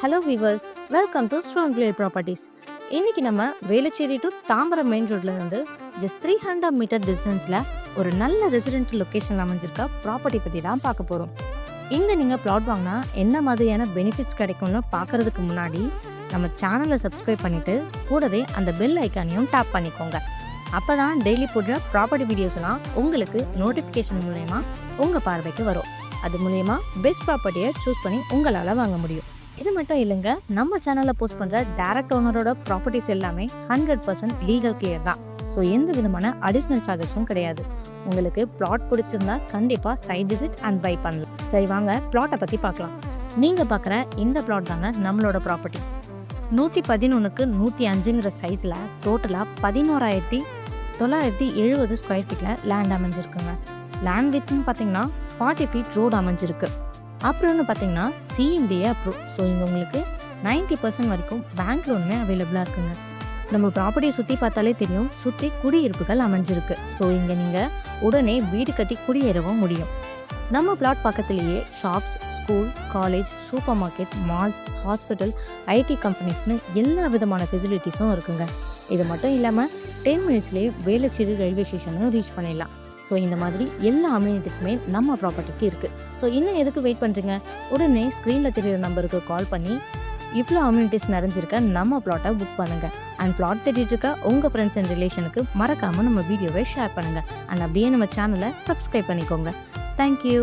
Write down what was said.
Hello viewers, welcome to strong clear properties. இன்னைக்கு நம்ம Velachery to Tambaram main ரோட்ல இருந்து ஜஸ்ட் 300 மீட்டர் டிஸ்டன்ஸ்ல ஒரு நல்ல ரெசிடென்ட் லொக்கேஷன்ல அமைஞ்சிருக்க ப்ராப்பர்ட்டி பத்தி தான் பார்க்க போறோம். இங்க நீங்க பிளாட் வாங்கினா என்ன மாதிரியான பெனிஃபிட்ஸ் கிடைக்கும்னு பார்க்கறதுக்கு முன்னாடி நம்ம சேனலை சப்ஸ்கிரைப் பண்ணிட்டு கூடவே அந்த பெல் ஐக்கானையும் டேப் பண்ணிக்கோங்க. அப்பதான் டெய்லி போடுற ப்ராப்பர்ட்டி வீடியோஸ் எல்லாம் உங்களுக்கு நோட்டிஃபிகேஷன் மூலயமா உங்க பார்வைக்கு வரும். அது மூலயமா பெஸ்ட் ப்ராப்பர்ட்டியை சூஸ் பண்ணி உங்களால் வாங்க முடியும். இது மட்டும் இல்லைங்க, நம்ம சேனலில் போஸ்ட் பண்ணுற டைரக்ட் ஓனரோட ப்ராப்பர்ட்டிஸ் எல்லாமே 100% லீகல் கிளியர் தான். ஸோ எந்த விதமான அடிஷ்னல் சார்ஜஸும் கிடையாது. உங்களுக்கு பிளாட் பிடிச்சிருந்தா கண்டிப்பாக சைட் விசிட் அண்ட் பை பண்ணலாம். சரி வாங்க பிளாட்டை பற்றி பார்க்கலாம். நீங்கள் பார்க்குற இந்த பிளாட் தாங்க நம்மளோட ப்ராப்பர்ட்டி. 111க்கு 105ங்கிற சைஸில் டோட்டலாக 11,970 ஸ்கொயர் ஃபீட்டில் லேண்ட் அமைஞ்சிருக்குங்க. லேண்ட் வித்னு பார்த்தீங்கன்னா 40 ஃபீட் ரோடு அமைஞ்சிருக்கு. அப்புறம்னு பார்த்தீங்கன்னா சிஎம்டிஏ அப்ரூவ். ஸோ இங்கே உங்களுக்கு 90% வரைக்கும் பேங்க் லோனுமே அவைலபிளாக இருக்குங்க. நம்ம ப்ராப்பர்ட்டியை சுற்றி பார்த்தாலே தெரியும், சுற்றி குடியிருப்புகள் அமைஞ்சிருக்கு. ஸோ இங்கே நீங்கள் உடனே வீடு கட்டி குடியேறவும் முடியும். நம்ம பிளாட் பக்கத்துலேயே shops, school, college, super market, malls, hospital, IT கம்பெனிஸ்னு எல்லா விதமான ஃபெசிலிட்டிஸும் இருக்குங்க. இது மட்டும் இல்லாமல் 10 மினிட்ஸ்லேயே வேளச்சேரி ரயில்வே ஸ்டேஷனும் ரீச் பண்ணிடலாம். ஸோ இந்த மாதிரி எல்லா அம்யூனிட்டிஸுமே நம்ம ப்ராப்பர்ட்டிக்கு இருக்குது. ஸோ இன்னும் எதுக்கு வெயிட் பண்ணுறீங்க? உடனே ஸ்க்ரீனில் தெரியுற நம்பருக்கு கால் பண்ணி இவ்வளோ அம்யூனிட்டிஸ் நிறைஞ்சிருக்க நம்ம பிளாட்டை புக் பண்ணுங்கள். அண்ட் பிளாட் தேடிட்டு இருக்க உங்கள் ஃப்ரெண்ட்ஸ் அண்ட் ரிலேஷனுக்கு மறக்காமல் நம்ம வீடியோவை ஷேர் பண்ணுங்கள். அண்ட் அப்படியே நம்ம சேனலை சப்ஸ்கிரைப் பண்ணிக்கோங்க. தேங்க்யூ.